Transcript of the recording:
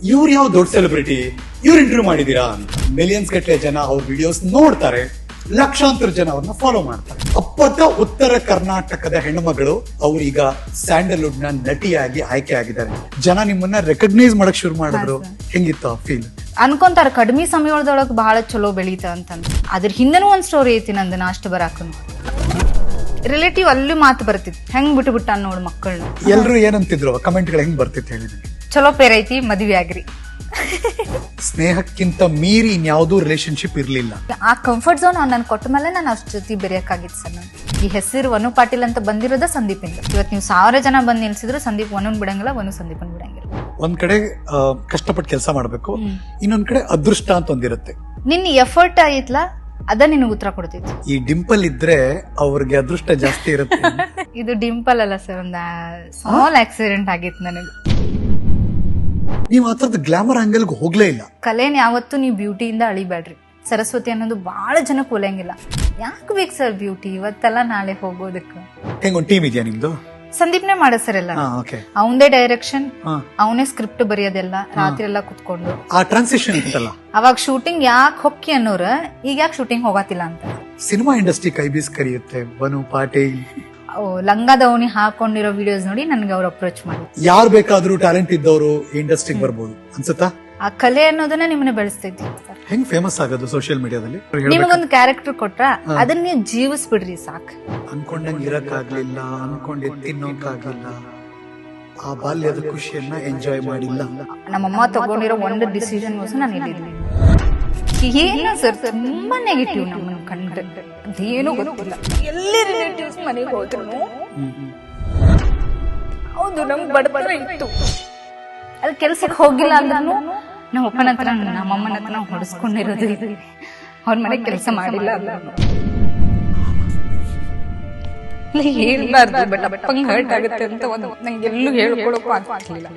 ಇವ್ರು ಯಾವ ದೊಡ್ಡ ಸೆಲೆಬ್ರಿಟಿ, ಇವ್ರು ಇಂಟರ್ವ್ಯೂ ಮಾಡಿದೀರಾ ಅಂತ ಮಿಲಿಯನ್ಸ್ ಗಟ್ಟಲೆ ಜನ ಅವ್ರ ವಿಡಿಯೋಸ್ ನೋಡ್ತಾರೆ, ಲಕ್ಷಾಂತರ ಜನ ಅವ್ರನ್ನ ಫಾಲೋ ಮಾಡ್ತಾರೆ. ಅಪ್ಪಟ ಉತ್ತರ ಕರ್ನಾಟಕದ ಹೆಣ್ಮಗಳು ಅವ್ರೀಗ ಸ್ಯಾಂಡಲ್ವುಡ್ ನ ನಟಿಯಾಗಿ ಆಯ್ಕೆ ಆಗಿದ್ದಾರೆ. ಜನ ನಿಮ್ಮನ್ನ ರೆಕಗ್ನೈಸ್ ಮಾಡಕ್ ಶುರು ಮಾಡಿದ್ರು. ಹೆಂಗಿತ್ತು ಫೀಲ್? ಅನ್ಕೊಂತಾರ ಕಡಿಮೆ ಸಮಯದೊಳಗೆ ಬಹಳ ಚಲೋ ಬೆಳೀತ ಅಂತಂದು. ಅದ್ರ ಹಿಂದನೂ ಒಂದ್ ಸ್ಟೋರಿ ಐತಿ ನಂದು. ಅಷ್ಟು ಬರಾಕಂತ ರಿಲೇಟಿವ್ ಅಲ್ಲಿ ಮಾತು ಬರ್ತಿತ್ತು, ಹೆಂಗ್ ಬಿಟ್ಟು ಬಿಟ್ಟ ನೋಡ್ ಮಕ್ಕಳನ್ನ. ಎಲ್ರು ಏನಂತಿದ್ರು ಕಮೆಂಟ್ಗಳು ಹೆಂಗ್ ಬರ್ತಿತ್ತು ಹೇಳಿ? ಚಲೋ ಪೇರ್ ಐತಿ, ಮದ್ವೆ ಆಗ್ರಿ. ಸ್ನೇಹಕ್ಕಿಂತ ಮೀರಿ ಇನ್ಯಾವುದೂ ರಿಲೇಶನ್ಶಿಪ್ ಇರ್ಲಿಲ್ಲ. ಆ ಕಂಫರ್ಟ್ ಝೋನ್ ನನ್ ಕೊಟ್ಟ ಮೇಲೆ ನಾನು ಅಷ್ಟು ಜೊತೆ ಬೆರೆಯಕ್ಕಾಗಿತ್ತು ಸರ್. ನಾನು ಈ ಹೆಸರು ವನು ಪಾಟೀಲ್ ಅಂತ ಬಂದಿರೋದ ಸಂದೀಪ್ ಇಂದ. ಇವತ್ತು ನೀವು 1000 ಜನ ಬಂದು ನಿಲ್ಸಿದ್ರು ಸಂದೀಪ್ ವನುನ್ ಬಿಡಂಗಿಲ್ಲ, ವನು ಸಂದೀಪನ್ ಬಿಡಂಗಿಲ್ಲ. ಒಂದ್ ಕಡೆ ಕಷ್ಟಪಟ್ಟು ಕೆಲಸ ಮಾಡ್ಬೇಕು, ಇನ್ನೊಂದ್ ಕಡೆ ಅದೃಷ್ಟ ಅಂತ ಒಂದಿರುತ್ತೆ. ನಿನ್ನ ಎಫರ್ಟ್ ಆಯ್ತಲ್ಲ, ಅದ ನಿನಗೆ ಉತ್ತರ ಕೊಡ್ತಿತ್ತು. ಈ ಡಿಂಪಲ್ ಇದ್ರೆ ಅವ್ರಿಗೆ ಅದೃಷ್ಟ ಜಾಸ್ತಿ ಇರುತ್ತೆ. ಇದು ಡಿಂಪಲ್ ಅಲ್ಲ ಸರ್, ಒಂದ್ ಸ್ಮಾಲ್ ಆಕ್ಸಿಡೆಂಟ್ ಆಗಿತ್ತು ನನಗೆ. ನೀವು ಆ ತರದ ಗ್ಲಾಮರ್ ಆಂಗಲ್ಗೆ ಹೋಗ್ಲೇ ಇಲ್ಲ. ಕಲೆನ ಯಾವತ್ತು ನೀವು ಬ್ಯೂಟಿಯಿಂದ ಅಳಿಬೇಡ್ರಿ. ಸರಸ್ವತಿ ಅನ್ನೋದು ಬಹಳ ಜನಕ್ಕೆ ಒಲೆಯಂಗಿಲ್ಲ. ಯಾಕೆ ಬೇಕು ಸರ್ ಬ್ಯೂಟಿ? ಇವತ್ತೆಲ್ಲ ನಾಳೆ ಹೋಗೋದಕ್ಕೆ. ಹೆಂಗೊಂದ್ ಟೀಮ್ ಇದೆಯಾ ನಿಮ್ದು? ಸಂದೀಪ್ನೇ ಮಾಡ ಸರ್ ಎಲ್ಲ. ಅವನದೇ ಡೈರೆಕ್ಷನ್, ಅವನೇ ಸ್ಕ್ರಿಪ್ಟ್ ಬರೆಯೋದೆಲ್ಲ, ರಾತ್ರಿ ಎಲ್ಲ ಕುತ್ಕೊಂಡು. ಆ ಟ್ರಾನ್ಸಿಷನ್ ಇತ್ತಲ್ಲ, ಅವಾಗ ಶೂಟಿಂಗ್ ಯಾಕೆ ಹೊಕ್ಕಿ ಅನ್ನೋರ ಈಗ ಯಾಕೆ ಶೂಟಿಂಗ್ ಹೋಗತಿಲ್ಲ ಅಂತ. ಸಿನಿಮಾ ಇಂಡಸ್ಟ್ರಿ ಕೈ ಬೀಸ್ ಕರಿಯುತ್ತೆ. ವನು ಪಾಟೀಲ್ ಲಂಗ ದವಣಿ ಹಾಕೊಂಡಿರೋ ವಿಡಿಯೋಸ್ ನೋಡಿ ನನ್ಗೆ ಅವ್ರು ಅಪ್ರೋಚ್ ಮಾಡಿ. ಯಾರು ಬೇಕಾದ್ರೂ ಟ್ಯಾಲೆಂಟ್ ಇದ್ದವರು ಇಂಡಸ್ಟ್ರಿಗೆ ಬರ್ಬೋದು ಅನ್ಸುತ್ತಾ? ಆ ಕಲೆ ಅನ್ನೋದನ್ನ ನಿಮ್ಮನ್ನ ಬೆಳೆಸ್ತೈತಿ. ಹೆಂಗ್ ಫೇಮಸ್ ಆಗೋದು ಸೋಷಿಯಲ್ ಮೀಡಿಯಾದಲ್ಲಿ? ನಿಮಗೊಂದು ಕ್ಯಾರೆಕ್ಟರ್ ಕೊಟ್ರ ಅದನ್ನ ನೀವು ಜೀವಿಸ್ಬಿಡ್ರಿ ಸಾಕು. ಅನ್ಕೊಂಡಂಗ್ ಇರಕ್ಕಾಗ್ಲಿಲ್ಲ, ಅನ್ಕೊಂಡೆ ತಿನ್ನೋಕ್ಕಾಗ್ಲಿಲ್ಲ, ಆ ಬಾಲ್ಯದ ಖುಷಿಯನ್ನ ಎಂಜಾಯ್ ಮಾಡಿಲ್ಲ. ನಮ್ಮಮ್ಮ ತಗೊಂಡಿರೋ ಒಂದು ಡಿಸಿಷನ್ ನಾನು ಇಲ್ಲಿದ್ದೀನಿ. ಏನು ಸರ್ ತುಂಬಾ ನೆಗೆಟಿವ್ ನಮ್ಮನ್ನ ಕಂಡ್ರೆ. ಅದೇನು ಗೊತ್ತಿಲ್ಲ. ಎಲ್ಲಿ ರಿಲೇಟಿವ್ಸ್ ಮನೆಗೆ ಹೋದ್ರು ಹೌದು ನಮ್ಗೆ ಬಡಬಡ ಇತ್ತು. ಅದು ಕೆಲ್ಸಕ್ಕೆ ಹೋಗಿಲ್ಲ ಅಂದ್ರೂ ನಮ್ಮ ಅಪ್ಪನ ಹತ್ರ ನಮ್ಮಮ್ಮನ ಹತ್ರ ನಾವು ಹೊಡೆಸ್ಕೊಂಡಿರೋದು. ಅವ್ರ ಮನೆಗೆ ಕೆಲಸ ಮಾಡಿಲ್ಲ ಹೇಳ್ಬಾರ್ದು, ಬಟ್ ಅಪ್ಪಂಗೆ ಹರ್ಟ್ ಆಗುತ್ತೆ ಅಂತ ಒಂದು ನಂಗೆ ಎಲ್ಲೂ ಹೇಳ್ಕೊಳಕ್ಕೂ ಆಗ್ಲಿಲ್ಲ.